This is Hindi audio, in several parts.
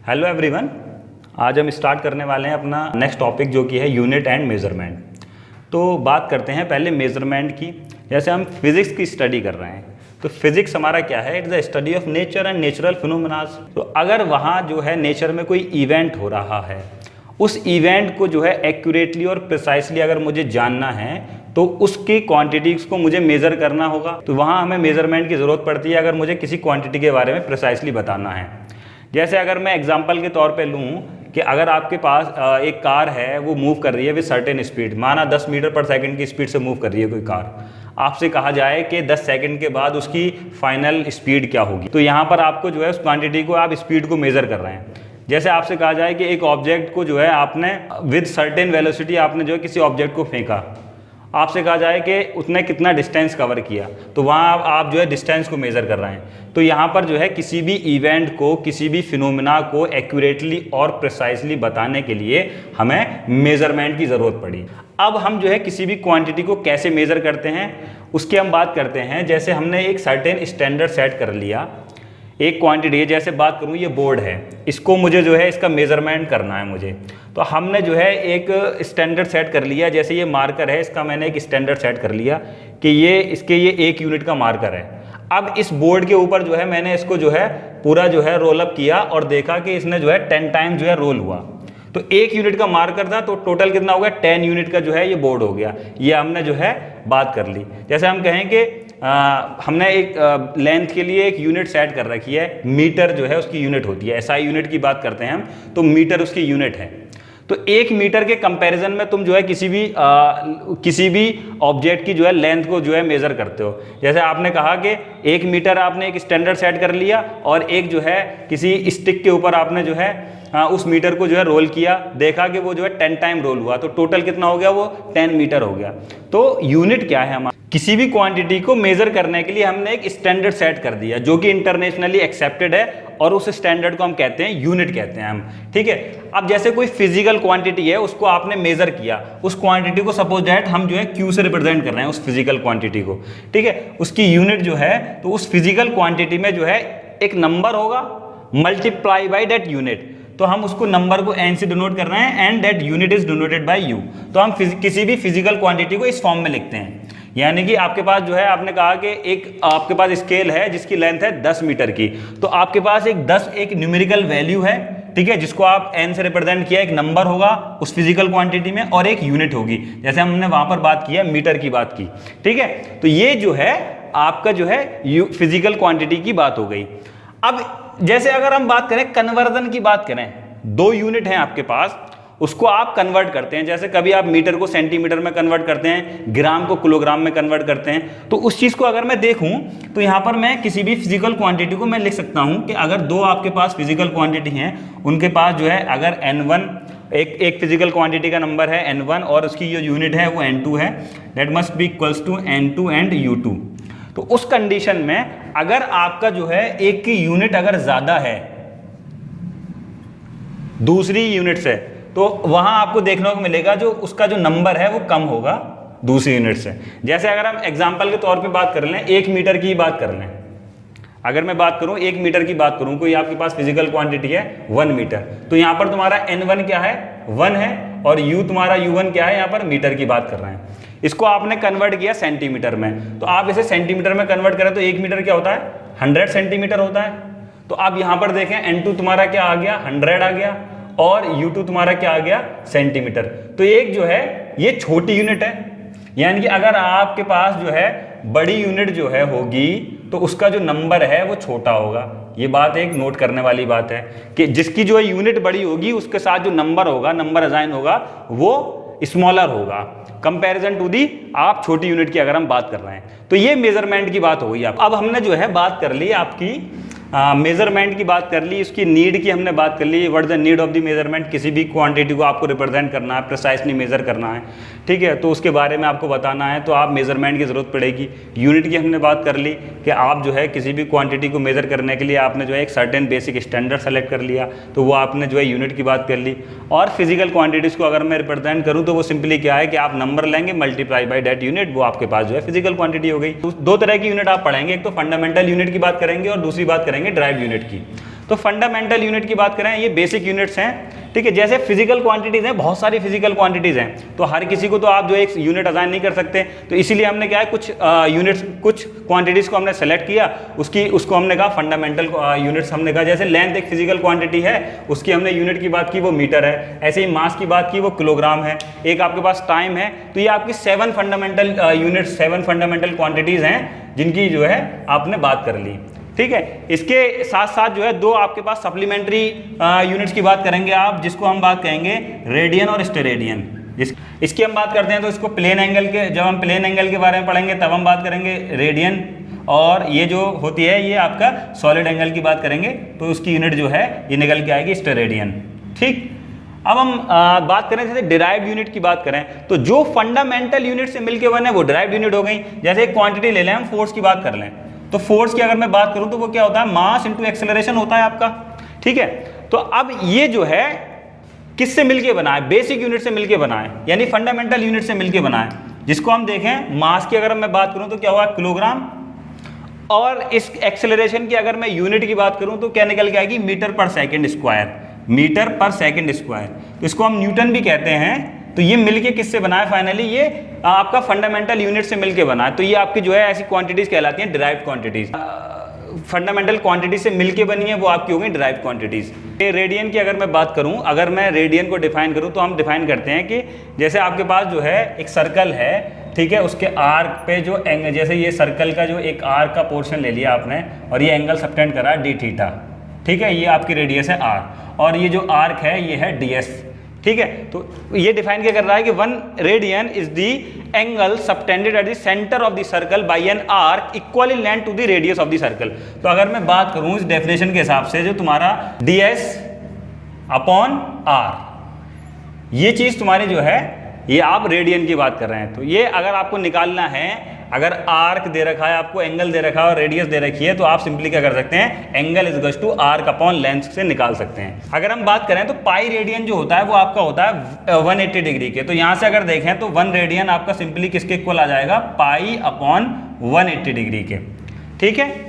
हेलो एवरीवन, आज हम स्टार्ट करने वाले हैं अपना नेक्स्ट टॉपिक जो कि है यूनिट एंड मेजरमेंट। तो बात करते हैं पहले मेजरमेंट की। जैसे हम फिजिक्स की स्टडी कर रहे हैं तो फिजिक्स हमारा क्या है, it's the study of nature and natural phenomenas. तो अगर वहाँ जो है नेचर में कोई इवेंट हो रहा है, उस इवेंट को जो है एक्यूरेटली और प्रिसाइसली अगर मुझे जानना है तो उसकी क्वांटिटीज़ को मुझे मेज़र करना होगा। तो वहाँ हमें मेज़रमेंट की ज़रूरत पड़ती है अगर मुझे किसी क्वांटिटी के बारे में प्रिसाइसली बताना है। जैसे अगर मैं एग्जांपल के तौर पे लूँ कि अगर आपके पास एक कार है, वो मूव कर रही है विद सर्टेन स्पीड, माना 10 मीटर पर सेकंड की स्पीड से मूव कर रही है कोई कार। आपसे कहा जाए कि 10 सेकंड के बाद उसकी फाइनल स्पीड क्या होगी, तो यहाँ पर आपको जो है उस क्वांटिटी को आप स्पीड को मेज़र कर रहे हैं। जैसे आपसे कहा जाए कि एक ऑब्जेक्ट को जो है आपने विद सर्टेन वेलोसिटी आपने जो है किसी ऑब्जेक्ट को फेंका, आपसे कहा जाए कि उसने कितना डिस्टेंस कवर किया, तो वहाँ आप जो है डिस्टेंस को मेज़र कर रहे हैं। तो यहाँ पर जो है किसी भी इवेंट को, किसी भी फिनोमेना को एक्यूरेटली और प्रिसाइसली बताने के लिए हमें मेज़रमेंट की ज़रूरत पड़ी। अब हम जो है किसी भी क्वांटिटी को कैसे मेज़र करते हैं उसकी हम बात करते हैं। जैसे हमने एक सर्टेन स्टैंडर्ड सेट कर लिया, एक क्वांटिटी है, जैसे बात करूँ ये बोर्ड है, इसको मुझे जो है इसका मेज़रमेंट करना है मुझे, तो हमने जो है एक स्टैंडर्ड सेट कर लिया। जैसे ये मार्कर है, इसका मैंने एक स्टैंडर्ड सेट कर लिया कि ये 1 यूनिट का मार्कर है। अब इस बोर्ड के ऊपर जो है मैंने इसको जो है पूरा जो है रोल अप किया और देखा कि इसने जो है 10 टाइम जो है रोल हुआ। तो 1 यूनिट का मार्कर था, तो टोटल कितना हो गया, 10 यूनिट का जो है ये बोर्ड हो गया। ये हमने जो है बात कर ली। जैसे हम कहें कि हमने एक लेंथ के लिए एक यूनिट सेट कर रखी है, मीटर जो है उसकी यूनिट होती है, एसआई यूनिट की बात करते हैं हम, तो मीटर उसकी यूनिट है। तो 1 मीटर के कंपैरिजन में तुम जो है किसी भी ऑब्जेक्ट की जो है लेंथ को जो है मेज़र करते हो। जैसे आपने कहा कि 1 मीटर आपने एक स्टैंडर्ड सेट कर लिया और एक जो है किसी स्टिक के ऊपर आपने जो है उस मीटर को जो है रोल किया, देखा कि वो जो है 10 टाइम रोल हुआ, तो टोटल कितना हो गया, वो 10 मीटर हो गया। तो यूनिट क्या है हमारा, किसी भी क्वांटिटी को मेजर करने के लिए हमने एक स्टैंडर्ड सेट कर दिया जो कि इंटरनेशनली एक्सेप्टेड है, और उस स्टैंडर्ड को हम कहते हैं यूनिट कहते हैं हम, ठीक है। अब जैसे कोई फिजिकल क्वांटिटी है, उसको आपने मेजर किया, उस क्वांटिटी को सपोज दैट हम जो है क्यू से रिप्रेजेंट कर रहे हैं उस फिजिकल क्वांटिटी को, ठीक है। उसकी यूनिट जो है, तो उस फिजिकल क्वांटिटी में जो है एक नंबर होगा मल्टीप्लाई बाई दैट यूनिट, तो हम उसको नंबर को n से डिनोट कर रहे हैं and that unit is denoted by u। तो हम किसी भी फिजिकल क्वांटिटी को इस फॉर्म में लिखते हैं। यानी कि आपके पास जो है, आपने कहा कि एक आपके पास स्केल है जिसकी लेंथ है 10 मीटर की, तो आपके पास एक न्यूमेरिकल वैल्यू है, ठीक है, जिसको आप n से रिप्रेजेंट किया, एक नंबर होगा उस फिजिकल क्वांटिटी में और एक यूनिट होगी, जैसे हमने वहां पर बात की है मीटर की बात की, ठीक है। तो ये जो है आपका जो है फिजिकल क्वांटिटी की बात हो गई। अब जैसे अगर हम बात करें कन्वर्जन की बात करें, 2 यूनिट हैं आपके पास, उसको आप कन्वर्ट करते हैं। जैसे कभी आप मीटर को सेंटीमीटर में कन्वर्ट करते हैं, ग्राम को किलोग्राम में कन्वर्ट करते हैं। तो उस चीज़ को अगर मैं देखूं तो यहाँ पर मैं किसी भी फिजिकल क्वांटिटी को मैं लिख सकता हूँ कि अगर 2 आपके पास फिजिकल क्वांटिटी हैं, उनके पास जो है अगर n1 एक फिजिकल क्वांटिटी का नंबर है n1 और उसकी जो यूनिट है वो n2 है, that must be equals to n2 and u2। तो उस कंडीशन में अगर आपका जो है एक की यूनिट अगर ज़्यादा है दूसरी यूनिट से, तो वहां आपको देखने को मिलेगा जो उसका जो नंबर है वो कम होगा दूसरी यूनिट से। जैसे अगर हम एग्जांपल के तौर पे बात कर लें, 1 मीटर की बात कर लें, अगर मैं बात करूं 1 मीटर की बात करूं, कोई आपके पास फिजिकल क्वांटिटी है 1 मीटर, तो यहां पर तुम्हारा n1 क्या है, 1 है, और u तुम्हारा u1 क्या है, यहां पर मीटर की बात कर रहे हैं। इसको आपने कन्वर्ट किया सेंटीमीटर में, तो आप इसे सेंटीमीटर में कन्वर्ट करें तो 1 मीटर क्या होता है, 100 सेंटीमीटर होता है। तो आप यहां पर देखें n2 तुम्हारा क्या आ गया, 100 आ गया, और u2 तुम्हारा क्या आ गया, सेंटीमीटर। तो एक जो है ये छोटी यूनिट है, यानी कि अगर आपके पास जो है बड़ी यूनिट जो है होगी तो उसका जो नंबर है वो छोटा होगा। ये बात एक नोट करने वाली बात है कि जिसकी जो है यूनिट बड़ी होगी उसके साथ जो नंबर होगा, नंबर असाइन होगा, वो स्मॉलर होगा कंपैरिजन टू दी आप छोटी यूनिट की अगर हम बात कर रहे हैं। तो ये मेजरमेंट की बात हो गई। अब हमने जो है बात कर ली आपकी मेजरमेंट की बात कर ली, उसकी नीड की हमने बात कर ली, what the need of the measurement. किसी भी क्वांटिटी को आपको रिप्रेजेंट करना है, प्रिसाइसली मेजर करना है, ठीक है, तो उसके बारे में आपको बताना है, तो आप मेजरमेंट की ज़रूरत पड़ेगी। यूनिट की हमने बात कर ली कि आप जो है किसी भी क्वांटिटी को मेजर करने के लिए आपने जो है एक सर्टेन बेसिक स्टैंडर्ड सेलेक्ट कर लिया, तो वो आपने जो है यूनिट की बात कर ली। और फिजिकल क्वांटिटीज़ को अगर मैं रिप्रेजेंट करूँ तो वो सिंपली क्या है कि आप नंबर लेंगे मल्टीप्लाई बाई दैट यूनिट, वो आपके पास जो है फिजिकल क्वांटिटी हो गई। 2 तरह की यूनिट आप पढ़ेंगे, एक तो फंडामेंटल यूनिट की बात करेंगे और दूसरी बात करेंगे ड्राइव यूनिट की। तो फंडामेंटल यूनिट की बात करें, ये बेसिक यूनिट्स हैं, ठीक है। जैसे फिजिकल क्वांटिटीज़ हैं, बहुत सारी फिजिकल क्वांटिटीज़ हैं, तो हर किसी को तो आप जो एक यूनिट असाइन नहीं कर सकते, तो इसीलिए हमने क्या है कुछ यूनिट्स, कुछ क्वांटिटीज़ को हमने सेलेक्ट किया, उसको हमने कहा फंडामेंटल यूनिट्स हमने कहा। जैसे लेंथ एक फिजिकल क्वांटिटी है, उसकी हमने यूनिट की बात की, वो मीटर है। ऐसे ही मास की बात की, वो किलोग्राम है। एक आपके पास टाइम है, तो ये आपकी 7 फंडामेंटल यूनिट्स, 7 फंडामेंटल क्वांटिटीज़ हैं जिनकी जो है आपने बात कर ली, ठीक है। इसके साथ साथ जो है 2 आपके पास सप्लीमेंट्री यूनिट्स की बात करेंगे आप, जिसको हम बात कहेंगे रेडियन और स्टेरेडियन। इसकी हम बात करते हैं तो इसको प्लेन एंगल के, जब हम प्लेन एंगल के बारे में पढ़ेंगे तब हम बात करेंगे रेडियन, और ये जो होती है ये आपका सॉलिड एंगल की बात करेंगे तो उसकी यूनिट जो है ये निकल के आएगी स्टेरेडियन, ठीक। अब हम बात करें जैसे डिराइव्ड यूनिट की बात करें, तो जो फंडामेंटल यूनिट से मिलके बने वो डिराइव्ड यूनिट हो गई। जैसे एक क्वांटिटी ले लें, हम फोर्स की बात कर लें, तो फोर्स की अगर मैं बात करूं तो वो क्या होता है, मास इंटू एक्सेलरेशन होता है आपका, ठीक है। तो अब ये जो है किससे मिलके बना है, बेसिक यूनिट से मिलके बना है, यानी फंडामेंटल यूनिट से मिलके बना है, जिसको हम देखें मास की अगर मैं बात करूं तो क्या हुआ, किलोग्राम, और इस एक्सेलरेशन की अगर मैं यूनिट की बात करूं तो क्या निकल के आएगी, मीटर पर सेकेंड स्क्वायर, मीटर पर सेकेंड स्क्वायर, तो इसको हम न्यूटन भी कहते हैं। तो ये मिलके किससे बना है, फाइनली ये आपका फंडामेंटल यूनिट से मिलके बना है। तो ये आपकी जो है ऐसी क्वांटिटीज कहलाती हैं डिराइव्ड क्वांटिटीज। फंडामेंटल क्वांटिटी से मिलके बनी है वो आपकी हो गई डिराइव्ड क्वांटिटीज। रेडियन की अगर मैं बात करूं, अगर मैं रेडियन को डिफाइन करूं तो हम डिफाइन करते हैं कि जैसे आपके पास जो है एक सर्कल है, ठीक है, उसके आर्क पे जो एंगल, जैसे ये सर्कल का जो एक आर्क का पोर्शन ले लिया आपने और ये एंगल सबटेंड करा डी थीटा, ठीक है, ये आपकी रेडियस है आर, और ये जो आर्क है ये है डी एस, ठीक है। तो ये डिफाइन क्या कर रहा है कि 1 radian is the angle subtended at the centre of the circle by an arc equal in length to the radius of the circle. तो अगर मैं बात करूं इस डेफिनेशन के हिसाब से, जो तुम्हारा ds अपॉन r, ये चीज तुम्हारी जो है ये आप रेडियन की बात कर रहे हैं, तो ये अगर आपको निकालना है, अगर आर्क दे रखा है आपको, एंगल दे रखा है और रेडियस दे रखी है, तो आप सिंपली क्या कर सकते हैं, angle is equal to arc upon length से निकाल सकते हैं। अगर हम बात करें तो पाई रेडियन जो होता है वो आपका होता है 180 डिग्री के, तो यहाँ से अगर देखें तो 1 रेडियन आपका सिंपली किसके इक्वल आ जाएगा, पाई अपॉन 180 डिग्री के, ठीक है।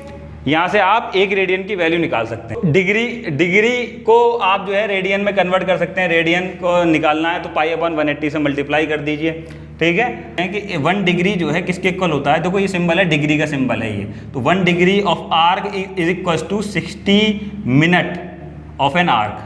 यहाँ से आप 1 रेडियन की वैल्यू निकाल सकते हैं। डिग्री को आप जो है रेडियन में कन्वर्ट कर सकते हैं, रेडियन को निकालना है तो पाई अपॉन 180 से मल्टीप्लाई कर दीजिए, ठीक है, कि 1 डिग्री जो है किसके इक्वल होता है, देखो ये सिंबल है, डिग्री का सिंबल है ये, तो 1 degree of arc is equal to 60 minute of an arc,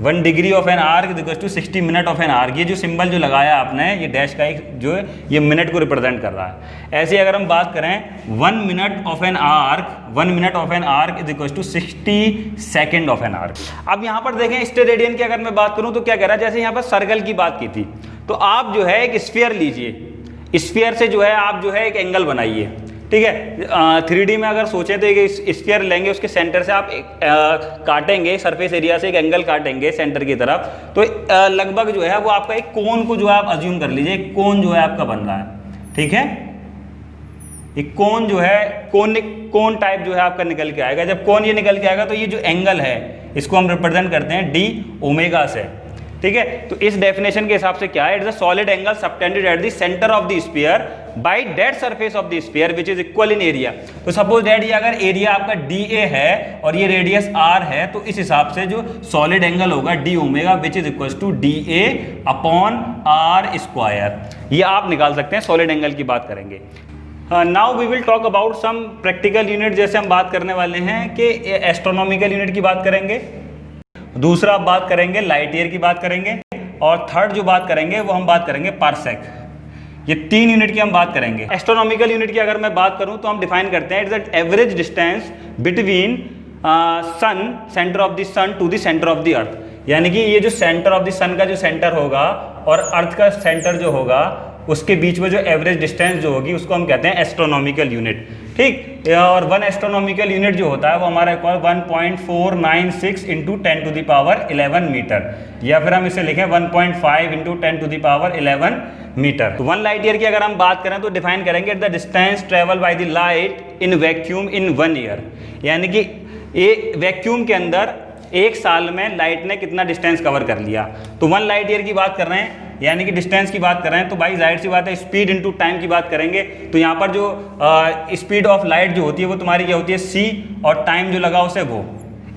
1 degree of an arc is equal to 60 minute of an arc. ये जो सिंबल जो लगाया आपने, ये डैश का एक जो है ये मिनट को रिप्रेजेंट कर रहा है। ऐसे अगर हम बात करें 1 minute of an arc, 1 minute of an arc is equal to 60 second of an arc. अब यहाँ पर देखें स्टेरेडियन की अगर मैं बात करूँ तो क्या कह रहा है, जैसे यहाँ पर सर्कल की बात की थी, तो आप जो है एक स्फीयर लीजिए, स्फीयर से जो है आप जो है एक एंगल बनाइए, ठीक है। 3D में अगर सोचें तो एक स्फीयर लेंगे, उसके सेंटर से आप काटेंगे, सरफेस एरिया से एक एंगल काटेंगे सेंटर की तरफ, तो लगभग जो है वो आपका एक कोन को जो है आप अज्यूम कर लीजिए, एक कोन जो है आपका बन रहा है, ठीक है। एक कोन जो है कोन टाइप जो है आपका निकल के आएगा। जब कोन ये निकल के आएगा तो ये जो एंगल है इसको हम रिप्रेजेंट करते हैं डी ओमेगा से, ठीक है। तो इस डेफिनेशन के हिसाब से क्या है, it is a solid angle subtended at the centre of the sphere by the surface of the sphere which is equal in area. तो सपोज दैट ये अगर एरिया आपका DA है और ये रेडियस R है, तो इस हिसाब से जो सॉलिड एंगल होगा d omega which is equal to DA upon R square, ये आप निकाल सकते हैं। सॉलिड एंगल की बात करेंगे। Now we will talk about some practical unit. जैसे हम बात करने वाले हैं कि एस्ट्रोनॉमिकल यूनिट की बात करेंगे, दूसरा बात करेंगे लाइट ईयर की बात करेंगे, और थर्ड जो बात करेंगे वो हम बात करेंगे पारसेक। ये 3 यूनिट की हम बात करेंगे। एस्ट्रोनॉमिकल यूनिट की अगर मैं बात करूं तो हम डिफाइन करते हैं it's the average distance between sun, centre of the sun to the centre of the earth, यानी कि ये जो सेंटर ऑफ द सन का जो सेंटर होगा और अर्थ का सेंटर जो होगा उसके बीच में जो एवरेज डिस्टेंस जो होगी उसको हम कहते हैं एस्ट्रोनॉमिकल यूनिट, ठीक। और 1 एस्ट्रोनॉमिकल यूनिट जो होता है वो हमारा 1.496 into 10 to the power 11 metre, या फिर हम इसे लिखें 1.5 into 10 to the power 11 metre. 1 light year की अगर हम बात करें तो डिफाइन करेंगे the distance travel by the light in vacuum in 1 year, यानी कि एक वैक्यूम के अंदर 1 साल में लाइट ने कितना डिस्टेंस कवर कर लिया। तो 1 लाइट ईयर की बात कर रहे हैं, यानी कि डिस्टेंस की बात कर रहे हैं, तो भाई जाहिर सी बात है स्पीड इनटू टाइम की बात करेंगे, तो यहाँ पर जो स्पीड ऑफ लाइट जो होती है वो तुम्हारी क्या होती है c, और टाइम जो लगा उसे वो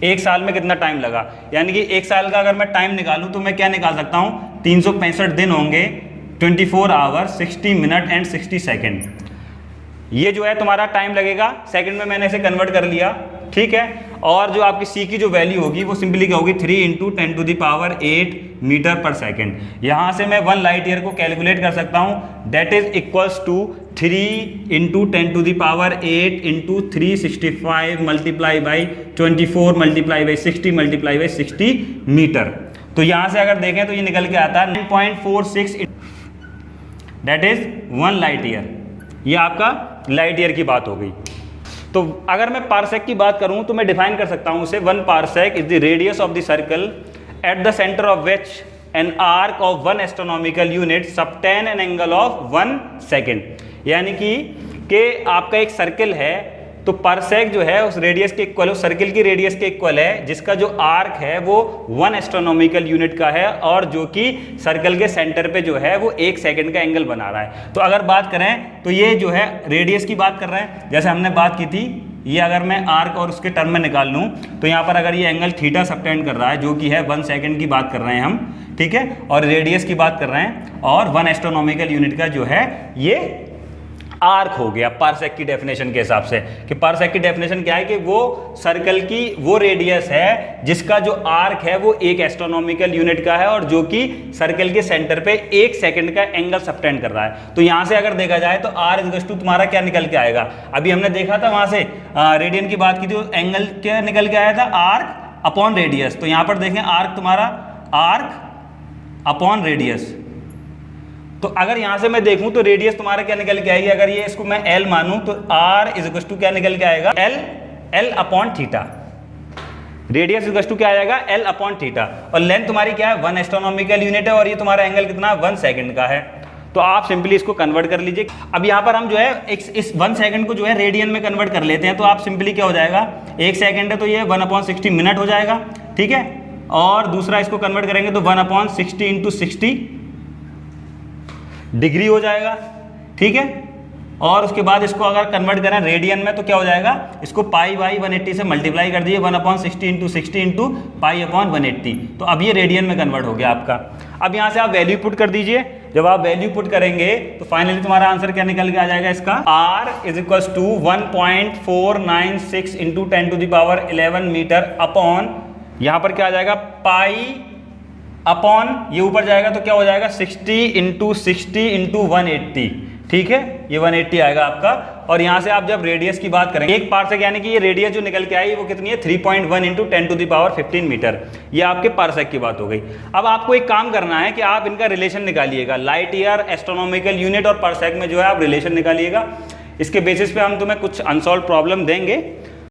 एक साल में कितना टाइम लगा, यानी कि एक साल का अगर मैं टाइम निकालूं तो मैं क्या निकाल सकता हूं, 365 दिन होंगे, 24 आवर 60 मिनट एंड 60 सेकेंड। ये जो है तुम्हारा टाइम लगेगा, सेकंड में मैंने इसे कन्वर्ट कर लिया, ठीक है। और जो आपकी सी की जो वैल्यू होगी वो सिंपली क्या होगी, 3 × 10⁸ मीटर पर सेकेंड। यहाँ से मैं 1 लाइट ईयर को कैलकुलेट कर सकता हूँ, that is equals to 3 × 10⁸ × 365 multiply by 24 multiply by 60 multiply by 60 metre. तो यहाँ से अगर देखें तो ये निकल के आता है 9.46, दैट इज 1 लाइट ईयर। ये आपका लाइट ईयर की बात हो गई। तो अगर मैं पारसेक की बात करूं तो मैं डिफाइन कर सकता हूं उसे, 1 parsec is the radius of the circle at the centre of which an arc of 1 astronomical unit subtend an angle of 1 second. यानी कि आपका एक सर्कल है तो पारसेक जो है उस रेडियस के इक्वल, उस सर्कल की रेडियस के इक्वल है, जिसका जो आर्क है वो 1 एस्ट्रोनॉमिकल यूनिट का है और जो कि सर्कल के सेंटर पे जो है वो 1 सेकंड का एंगल बना रहा है। तो अगर बात करें तो ये जो है रेडियस की बात कर रहे हैं, जैसे हमने बात की थी, ये अगर मैं आर्क और उसके टर्म में निकाल लूँ तो यहाँ पर अगर ये एंगल थीटा सबटेंड कर रहा है जो कि है 1 सेकंड की बात कर रहे हैं हम, ठीक है, और रेडियस की बात कर रहे हैं, और 1 एस्ट्रोनॉमिकल यूनिट का जो है ये आर्क हो गया पारसेक की डेफिनेशन के हिसाब से। कि पारसेक की डेफिनेशन क्या है कि वो सर्कल की वो रेडियस है जिसका जो आर्क है वो 1 एस्ट्रोनॉमिकल यूनिट का है और जो कि सर्कल के सेंटर पे 1 सेकंड का एंगल सबटेंड कर रहा है। तो यहां से अगर देखा जाए तो आर इक्वल्स टू तुम्हारा क्या निकल के आएगा, अभी हमने देखा था वहां से रेडियन की बात की थी, एंगल क्या निकल के आया था, आर्क अपॉन रेडियस। तो यहां पर देखें आर्क तुम्हारा आर्क अपॉन रेडियस। तो अगर यहां से मैं देखूं तो रेडियस तुम्हारा क्या निकल के आएगी, अगर ये इसको मैं एल मानूं तो आर इज इक्वल टू क्या निकल के आएगा, L upon theta. Radius equal to क्या आएगा, एल अपॉन थीटा। और लेंथ तुम्हारी क्या है, 1 एस्ट्रोनॉमिकल यूनिट है और ये तुम्हारा एंगल कितना, 1 सेकंड का है। तो आप सिंपली इसको कन्वर्ट कर लीजिए। अब यहाँ पर हम जो है इस 1 सेकंड को जो है रेडियन में कन्वर्ट कर लेते हैं। तो आप सिंपली क्या हो जाएगा, 1 सेकंड है तो ये 1/60 मिनट हो जाएगा, ठीक है। और दूसरा इसको कन्वर्ट करेंगे तो 1/60 × 60 डिग्री हो जाएगा, ठीक है। और उसके बाद इसको अगर कन्वर्ट करें रेडियन में तो क्या हो जाएगा, इसको π/180 से मल्टीप्लाई कर दीजिए, 1/60 × 60 × π/180। तो अब ये रेडियन में कन्वर्ट हो गया आपका। अब यहाँ से आप वैल्यू पुट कर दीजिए। जब आप वैल्यू पुट करेंगे तो फाइनली तुम्हारा आंसर क्या निकल के आ जाएगा, इसका R is equal to 1.496 × 10⁻11 metre upon, यहाँ पर क्या आ जाएगा, पाई अपॉन ये ऊपर जाएगा तो क्या हो जाएगा, 60 × 60 × 180, ठीक है, ये 180 आएगा आपका। और यहां से आप जब रेडियस की बात करेंगे, एक पारसेक यानी कि ये रेडियस जो निकल के आई वो कितनी है, 3.1 × 10⁻15 मीटर। ये आपके पारसेक की बात हो गई। अब आपको एक काम करना है कि आप इनका रिलेशन निकालिएगा, लाइट ईयर, एस्ट्रोनॉमिकल यूनिट और पारसेक में जो है आप रिलेशन निकालिएगा। इसके बेसिस पे हम तुम्हें कुछ अनसॉल्व प्रॉब्लम देंगे